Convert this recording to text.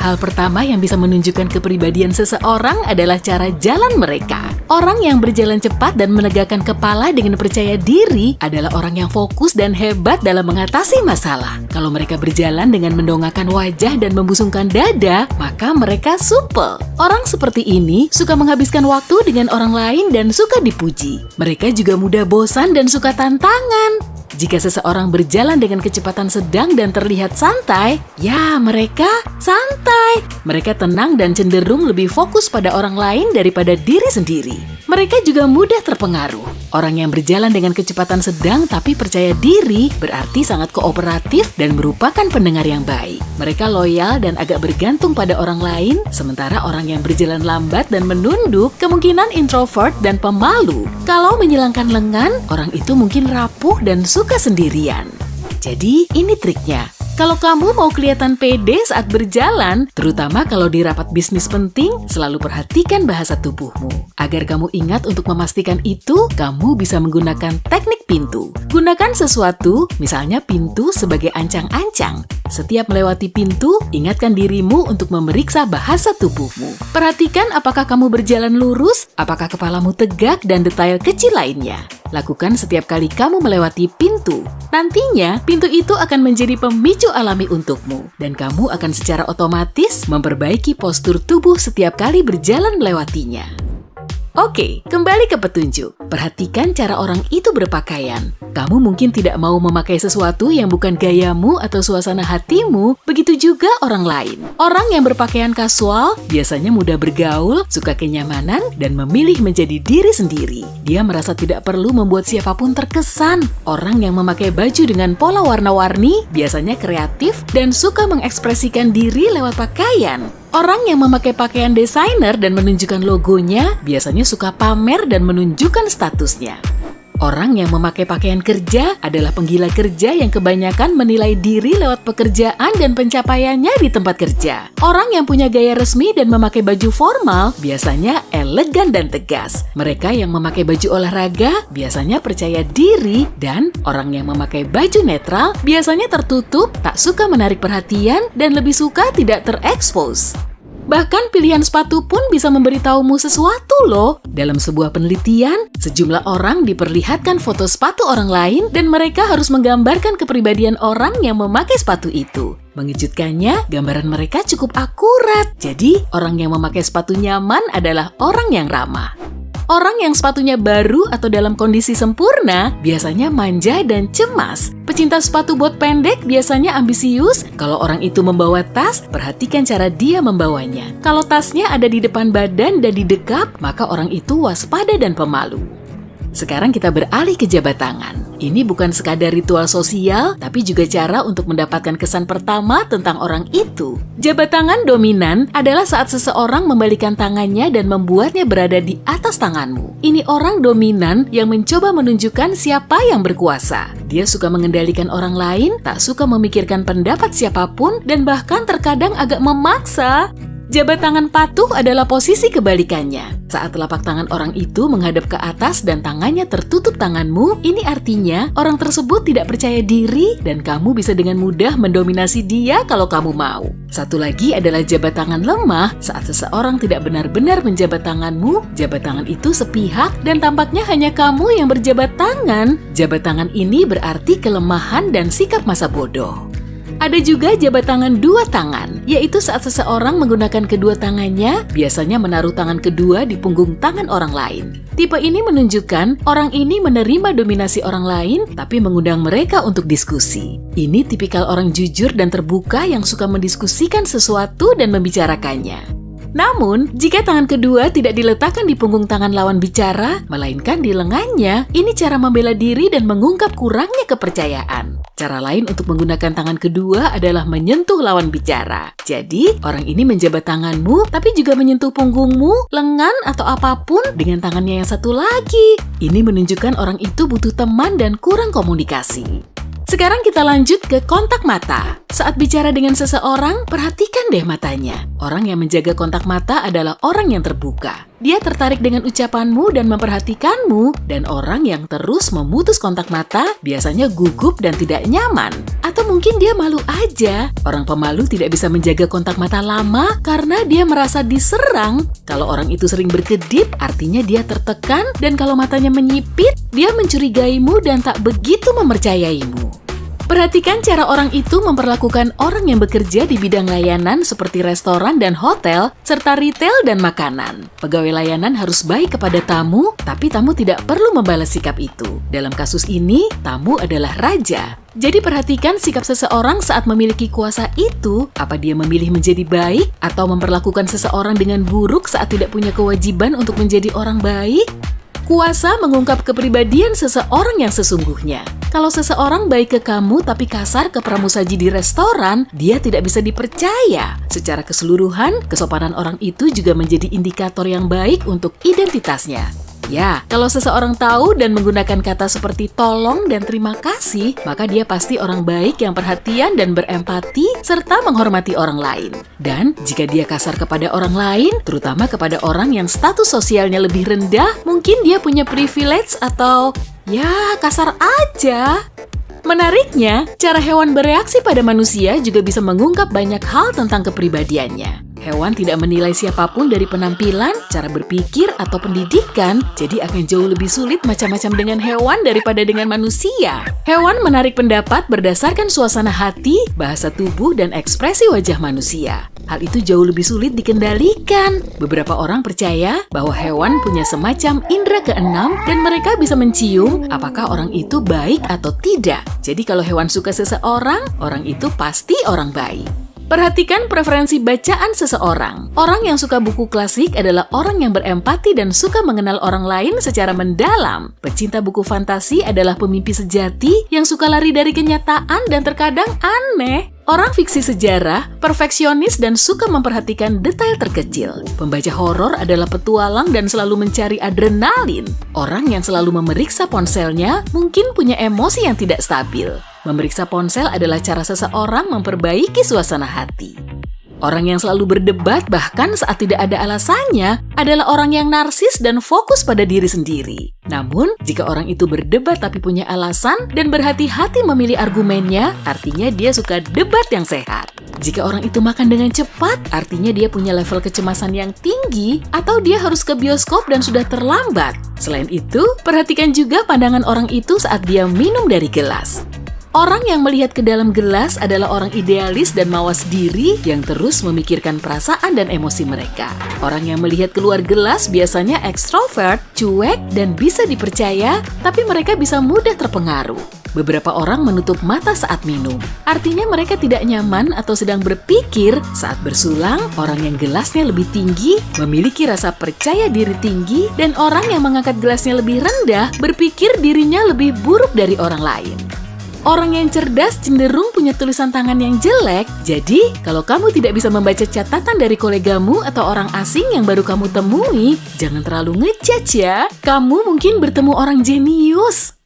Hal pertama yang bisa menunjukkan kepribadian seseorang adalah cara jalan mereka. Orang yang berjalan cepat dan menegakkan kepala dengan percaya diri adalah orang yang fokus dan hebat dalam mengatasi masalah. Kalau mereka berjalan dengan mendongakkan wajah dan membusungkan dada, maka mereka supel. Orang seperti ini suka menghabiskan waktu dengan orang lain dan suka dipuji. Mereka juga mudah bosan dan suka tantangan. Jika seseorang berjalan dengan kecepatan sedang dan terlihat santai, ya mereka santai. Mereka tenang dan cenderung lebih fokus pada orang lain daripada diri sendiri. Mereka juga mudah terpengaruh. Orang yang berjalan dengan kecepatan sedang tapi percaya diri berarti sangat kooperatif dan merupakan pendengar yang baik. Mereka loyal dan agak bergantung pada orang lain, sementara orang yang berjalan lambat dan menunduk kemungkinan introvert dan pemalu. Kalau menyilangkan lengan, orang itu mungkin rapuh dan suka sendirian. Jadi, ini triknya. Kalau kamu mau kelihatan pede saat berjalan, terutama kalau di rapat bisnis penting, selalu perhatikan bahasa tubuhmu. Agar kamu ingat untuk memastikan itu, kamu bisa menggunakan teknik pintu. Gunakan sesuatu, misalnya pintu sebagai ancang-ancang. Setiap melewati pintu, ingatkan dirimu untuk memeriksa bahasa tubuhmu. Perhatikan apakah kamu berjalan lurus, apakah kepalamu tegak, dan detail kecil lainnya. Lakukan setiap kali kamu melewati pintu. Nantinya, pintu itu akan menjadi pemicu alami untukmu, dan kamu akan secara otomatis memperbaiki postur tubuh setiap kali berjalan melewatinya. Oke, kembali ke petunjuk. Perhatikan cara orang itu berpakaian. Kamu mungkin tidak mau memakai sesuatu yang bukan gayamu atau suasana hatimu, begitu juga orang lain. Orang yang berpakaian kasual biasanya mudah bergaul, suka kenyamanan, dan memilih menjadi diri sendiri. Dia merasa tidak perlu membuat siapapun terkesan. Orang yang memakai baju dengan pola warna-warni biasanya kreatif dan suka mengekspresikan diri lewat pakaian. Orang yang memakai pakaian desainer dan menunjukkan logonya biasanya suka pamer dan menunjukkan statusnya. Orang yang memakai pakaian kerja adalah penggila kerja yang kebanyakan menilai diri lewat pekerjaan dan pencapaiannya di tempat kerja. Orang yang punya gaya resmi dan memakai baju formal biasanya elegan dan tegas. Mereka yang memakai baju olahraga biasanya percaya diri, dan orang yang memakai baju netral biasanya tertutup, tak suka menarik perhatian, dan lebih suka tidak terekspos. Bahkan pilihan sepatu pun bisa memberitahumu sesuatu loh. Dalam sebuah penelitian, sejumlah orang diperlihatkan foto sepatu orang lain dan mereka harus menggambarkan kepribadian orang yang memakai sepatu itu. Mengejutkannya, gambaran mereka cukup akurat. Jadi, orang yang memakai sepatu nyaman adalah orang yang ramah. Orang yang sepatunya baru atau dalam kondisi sempurna biasanya manja dan cemas. Pecinta sepatu bot pendek biasanya ambisius. Kalau orang itu membawa tas, perhatikan cara dia membawanya. Kalau tasnya ada di depan badan dan didekap, maka orang itu waspada dan pemalu. Sekarang kita beralih ke jabat tangan. Ini bukan sekadar ritual sosial, tapi juga cara untuk mendapatkan kesan pertama tentang orang itu. Jabat tangan dominan adalah saat seseorang membalikan tangannya dan membuatnya berada di atas tanganmu. Ini orang dominan yang mencoba menunjukkan siapa yang berkuasa. Dia suka mengendalikan orang lain, tak suka memikirkan pendapat siapapun, dan bahkan terkadang agak memaksa. Jabat tangan patuh adalah posisi kebalikannya. Saat telapak tangan orang itu menghadap ke atas dan tangannya tertutup tanganmu, ini artinya orang tersebut tidak percaya diri dan kamu bisa dengan mudah mendominasi dia kalau kamu mau. Satu lagi adalah jabat tangan lemah. Saat seseorang tidak benar-benar menjabat tanganmu, jabat tangan itu sepihak dan tampaknya hanya kamu yang berjabat tangan. Jabat tangan ini berarti kelemahan dan sikap masa bodoh. Ada juga jabat tangan dua tangan, yaitu saat seseorang menggunakan kedua tangannya, biasanya menaruh tangan kedua di punggung tangan orang lain. Tipe ini menunjukkan orang ini menerima dominasi orang lain, tapi mengundang mereka untuk diskusi. Ini tipikal orang jujur dan terbuka yang suka mendiskusikan sesuatu dan membicarakannya. Namun, jika tangan kedua tidak diletakkan di punggung tangan lawan bicara, melainkan di lengannya, ini cara membela diri dan mengungkap kurangnya kepercayaan. Cara lain untuk menggunakan tangan kedua adalah menyentuh lawan bicara. Jadi, orang ini menjabat tanganmu, tapi juga menyentuh punggungmu, lengan, atau apapun dengan tangannya yang satu lagi. Ini menunjukkan orang itu butuh teman dan kurang komunikasi. Sekarang kita lanjut ke kontak mata. Saat bicara dengan seseorang, perhatikan deh matanya. Orang yang menjaga kontak mata adalah orang yang terbuka. Dia tertarik dengan ucapanmu dan memperhatikanmu, dan orang yang terus memutus kontak mata biasanya gugup dan tidak nyaman. Atau mungkin dia malu aja. Orang pemalu tidak bisa menjaga kontak mata lama karena dia merasa diserang. Kalau orang itu sering berkedip, artinya dia tertekan, dan kalau matanya menyipit, dia mencurigaimu dan tak begitu mempercayaimu. Perhatikan cara orang itu memperlakukan orang yang bekerja di bidang layanan seperti restoran dan hotel, serta retail dan makanan. Pegawai layanan harus baik kepada tamu, tapi tamu tidak perlu membalas sikap itu. Dalam kasus ini, tamu adalah raja. Jadi perhatikan sikap seseorang saat memiliki kuasa itu, apa dia memilih menjadi baik atau memperlakukan seseorang dengan buruk saat tidak punya kewajiban untuk menjadi orang baik. Kuasa mengungkap kepribadian seseorang yang sesungguhnya. Kalau seseorang baik ke kamu tapi kasar ke pramusaji di restoran, dia tidak bisa dipercaya. Secara keseluruhan, kesopanan orang itu juga menjadi indikator yang baik untuk identitasnya. Ya, kalau seseorang tahu dan menggunakan kata seperti tolong dan terima kasih, maka dia pasti orang baik yang perhatian dan berempati serta menghormati orang lain. Dan jika dia kasar kepada orang lain, terutama kepada orang yang status sosialnya lebih rendah, mungkin dia punya privilege atau ya kasar aja. Menariknya, cara hewan bereaksi pada manusia juga bisa mengungkap banyak hal tentang kepribadiannya. Hewan tidak menilai siapapun dari penampilan, cara berpikir, atau pendidikan, jadi akan jauh lebih sulit macam-macam dengan hewan daripada dengan manusia. Hewan menarik pendapat berdasarkan suasana hati, bahasa tubuh, dan ekspresi wajah manusia. Hal itu jauh lebih sulit dikendalikan. Beberapa orang percaya bahwa hewan punya semacam indera keenam dan mereka bisa mencium apakah orang itu baik atau tidak. Jadi kalau hewan suka seseorang, orang itu pasti orang baik. Perhatikan preferensi bacaan seseorang. Orang yang suka buku klasik adalah orang yang berempati dan suka mengenal orang lain secara mendalam. Pecinta buku fantasi adalah pemimpi sejati yang suka lari dari kenyataan dan terkadang aneh. Orang fiksi sejarah, perfeksionis dan suka memperhatikan detail terkecil. Pembaca horor adalah petualang dan selalu mencari adrenalin. Orang yang selalu memeriksa ponselnya mungkin punya emosi yang tidak stabil. Memeriksa ponsel adalah cara seseorang memperbaiki suasana hati. Orang yang selalu berdebat bahkan saat tidak ada alasannya adalah orang yang narsis dan fokus pada diri sendiri. Namun, jika orang itu berdebat tapi punya alasan dan berhati-hati memilih argumennya, artinya dia suka debat yang sehat. Jika orang itu makan dengan cepat, artinya dia punya level kecemasan yang tinggi atau dia harus ke bioskop dan sudah terlambat. Selain itu, perhatikan juga pandangan orang itu saat dia minum dari gelas. Orang yang melihat ke dalam gelas adalah orang idealis dan mawas diri yang terus memikirkan perasaan dan emosi mereka. Orang yang melihat keluar gelas biasanya ekstrovert, cuek, dan bisa dipercaya, tapi mereka bisa mudah terpengaruh. Beberapa orang menutup mata saat minum. Artinya mereka tidak nyaman atau sedang berpikir. Saat bersulang, orang yang gelasnya lebih tinggi memiliki rasa percaya diri tinggi, dan orang yang mengangkat gelasnya lebih rendah berpikir dirinya lebih buruk dari orang lain. Orang yang cerdas cenderung punya tulisan tangan yang jelek, jadi kalau kamu tidak bisa membaca catatan dari kolegamu atau orang asing yang baru kamu temui, jangan terlalu ngejudge ya. Kamu mungkin bertemu orang jenius.